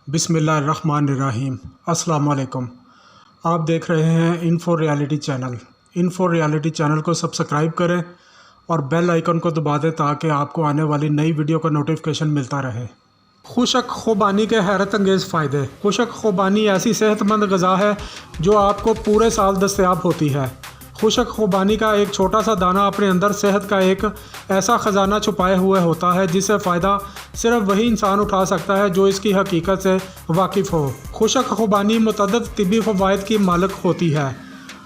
بسم اللہ الرحمن الرحیم۔ السلام علیکم۔ آپ دیکھ رہے ہیں info reality channel. Info reality channel کو سبسکرائب کریں اور بیل آئیکن کو دبا دیں تاکہ آپ کو آنے والی نئی ویڈیو کا نوٹیفیکیشن ملتا رہے۔ خشک خوبانی کے حیرت انگیز فائدے۔ خشک خوبانی ایسی صحت مند غذا ہے جو آپ کو پورے سال دستیاب ہوتی ہے۔ خشک خوبانی کا ایک چھوٹا سا دانہ اپنے اندر صحت کا ایک ایسا خزانہ چھپائے ہوئے ہوتا ہے جس سے فائدہ صرف وہی انسان اٹھا سکتا ہے جو اس کی حقیقت سے واقف ہو۔ خشک خوبانی متعدد طبی فوائد کی مالک ہوتی ہے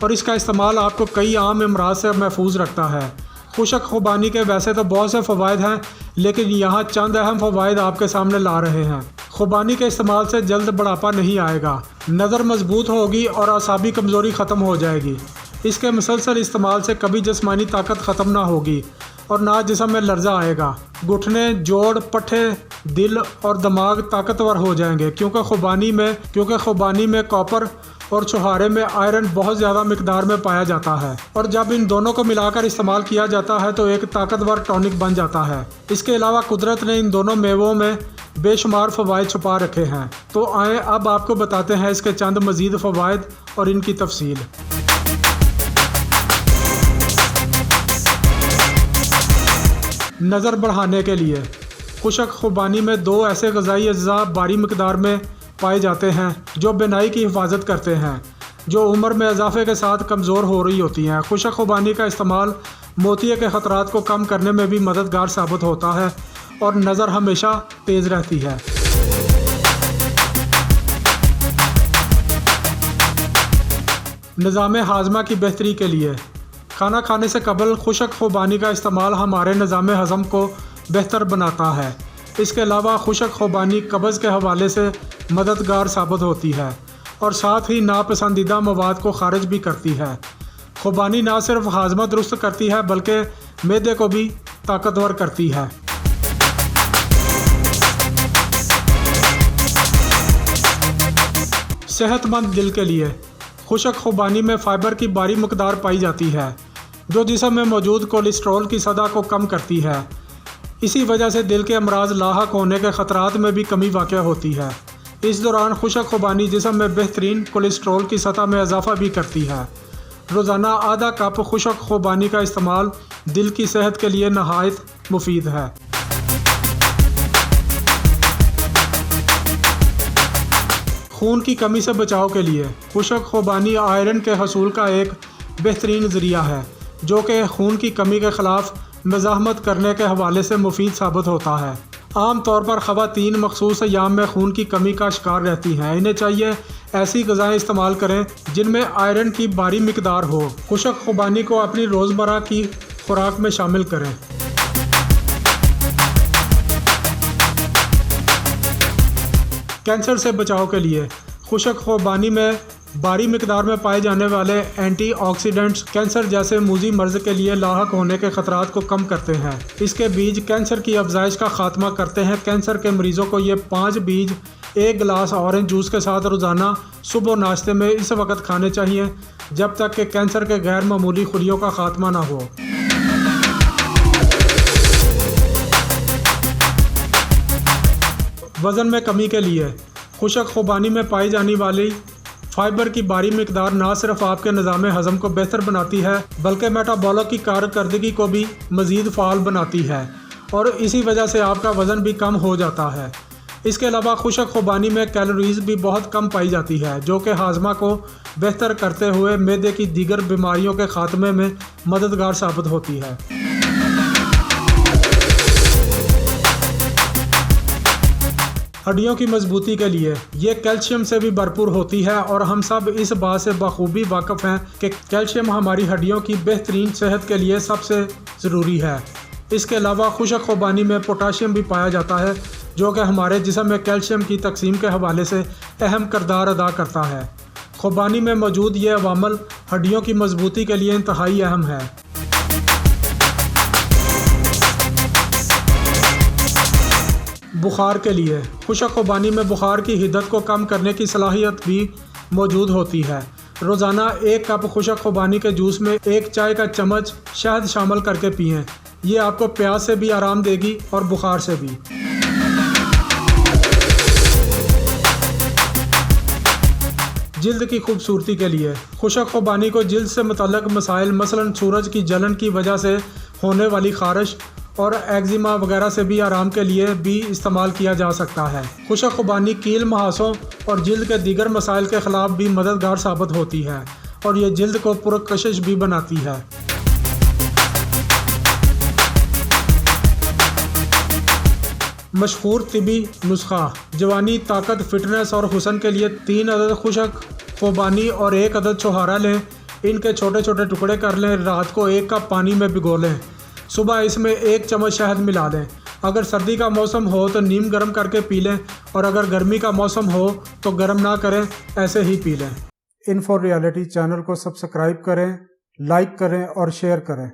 اور اس کا استعمال آپ کو کئی عام امراض سے محفوظ رکھتا ہے۔ خشک خوبانی کے ویسے تو بہت سے فوائد ہیں لیکن یہاں چند اہم فوائد آپ کے سامنے لا رہے ہیں۔ خوبانی کے استعمال سے جلد بڑھاپا نہیں آئے گا، نظر مضبوط ہوگی اور اعصابی کمزوری ختم ہو جائے گی۔ اس کے مسلسل استعمال سے کبھی جسمانی طاقت ختم نہ ہوگی اور نہ جسم میں لرزہ آئے گا۔ گھٹنے، جوڑ، پٹھے، دل اور دماغ طاقتور ہو جائیں گے کیونکہ خوبانی میں کاپر اور چھہارے میں آئرن بہت زیادہ مقدار میں پایا جاتا ہے اور جب ان دونوں کو ملا کر استعمال کیا جاتا ہے تو ایک طاقتور ٹونک بن جاتا ہے۔ اس کے علاوہ قدرت نے ان دونوں میووں میں بے شمار فوائد چھپا رکھے ہیں، تو آئیں اب آپ کو بتاتے ہیں اس کے چند مزید فوائد اور ان کی تفصیل۔ نظر بڑھانے کے لیے خشک خوبانی میں دو ایسے غذائی اجزاء بھاری مقدار میں پائے جاتے ہیں جو بینائی کی حفاظت کرتے ہیں جو عمر میں اضافے کے ساتھ کمزور ہو رہی ہوتی ہیں۔ خشک خوبانی کا استعمال موتیے کے خطرات کو کم کرنے میں بھی مددگار ثابت ہوتا ہے اور نظر ہمیشہ تیز رہتی ہے۔ نظام ہاضمہ کی بہتری کے لیے کھانا کھانے سے قبل خشک خوبانی کا استعمال ہمارے نظام ہضم کو بہتر بناتا ہے۔ اس کے علاوہ خشک خوبانی قبض کے حوالے سے مددگار ثابت ہوتی ہے اور ساتھ ہی ناپسندیدہ مواد کو خارج بھی کرتی ہے۔ خوبانی نہ صرف ہاضمہ درست کرتی ہے بلکہ معدے کو بھی طاقتور کرتی ہے۔ صحت مند دل کے لیے خشک خوبانی میں فائبر کی بھاری مقدار پائی جاتی ہے جو جسم میں موجود کولیسٹرول کی سطح کو کم کرتی ہے۔ اسی وجہ سے دل کے امراض لاحق ہونے کے خطرات میں بھی کمی واقع ہوتی ہے۔ اس دوران خشک خوبانی جسم میں بہترین کولیسٹرول کی سطح میں اضافہ بھی کرتی ہے۔ روزانہ آدھا کپ خشک خوبانی کا استعمال دل کی صحت کے لیے نہایت مفید ہے۔ خون کی کمی سے بچاؤ کے لیے خشک خوبانی آئرن کے حصول کا ایک بہترین ذریعہ ہے جو کہ خون کی کمی کے خلاف مزاحمت کرنے کے حوالے سے مفید ثابت ہوتا ہے۔ عام طور پر خواتین مخصوص ایام میں خون کی کمی کا شکار رہتی ہیں۔ انہیں چاہیے ایسی غذائیں استعمال کریں جن میں آئرن کی بھاری مقدار ہو۔ خشک خوبانی کو اپنی روزمرہ کی خوراک میں شامل کریں۔ کینسر سے بچاؤ کے لیے خشک خوبانی میں بھاری مقدار میں پائے جانے والے اینٹی آکسیڈنٹس کینسر جیسے موذی مرض کے لیے لاحق ہونے کے خطرات کو کم کرتے ہیں۔ اس کے بیج کینسر کی افزائش کا خاتمہ کرتے ہیں۔ کینسر کے مریضوں کو یہ 5 بیج ایک گلاس اورنج جوس کے ساتھ روزانہ صبح و ناشتے میں اس وقت کھانے چاہیے جب تک کہ کینسر کے غیر معمولی خلیوں کا خاتمہ نہ ہو۔ وزن میں کمی کے لیے خشک خوبانی میں پائی جانے والی فائبر کی بھاری مقدار نہ صرف آپ کے نظام ہضم کو بہتر بناتی ہے بلکہ میٹابولک کی کارکردگی کو بھی مزید فعال بناتی ہے اور اسی وجہ سے آپ کا وزن بھی کم ہو جاتا ہے۔ اس کے علاوہ خشک خوبانی میں کیلوریز بھی بہت کم پائی جاتی ہے جو کہ ہاضمہ کو بہتر کرتے ہوئے معدے کی دیگر بیماریوں کے خاتمے میں مددگار ثابت ہوتی ہے۔ ہڈیوں کی مضبوطی کے لیے یہ کیلشیم سے بھی بھرپور ہوتی ہے اور ہم سب اس بات سے بخوبی واقف ہیں کہ کیلشیم ہماری ہڈیوں کی بہترین صحت کے لیے سب سے ضروری ہے۔ اس کے علاوہ خشک خوبانی میں پوٹاشیم بھی پایا جاتا ہے جو کہ ہمارے جسم میں کیلشیم کی تقسیم کے حوالے سے اہم کردار ادا کرتا ہے۔ خوبانی میں موجود یہ عوامل ہڈیوں کی مضبوطی کے لیے انتہائی اہم ہے۔ بخار کے لیے خشک خوبانی میں بخار کی حدت کو کم کرنے کی صلاحیت بھی موجود ہوتی ہے۔ روزانہ 1 کپ خشک خوبانی کے جوس میں 1 چائے کا چمچ شہد شامل کر کے پئیں۔ یہ آپ کو پیاس سے بھی آرام دے گی اور بخار سے بھی۔ جلد کی خوبصورتی کے لیے خشک خوبانی کو جلد سے متعلق مسائل مثلاً سورج کی جلن کی وجہ سے ہونے والی خارش اور ایگزیما وغیرہ سے بھی آرام کے لیے بھی استعمال کیا جا سکتا ہے۔ خشک خوبانی کیل مہاسوں اور جلد کے دیگر مسائل کے خلاف بھی مددگار ثابت ہوتی ہے اور یہ جلد کو پرکشش بھی بناتی ہے۔ مشہور طبی نسخہ جوانی، طاقت، فٹنس اور حسن کے لیے 3 عدد خشک خوبانی اور 1 عدد چھوہارا لیں۔ ان کے چھوٹے چھوٹے ٹکڑے کر لیں۔ رات کو 1 کپ پانی میں بھگو لیں۔ صبح اس میں 1 چمچ شہد ملا دیں۔ اگر سردی کا موسم ہو تو نیم گرم کر کے پی لیں اور اگر گرمی کا موسم ہو تو گرم نہ کریں، ایسے ہی پی لیں۔ انفو ریالٹی چینل کو سبسکرائب کریں، لائک کریں اور شیئر کریں۔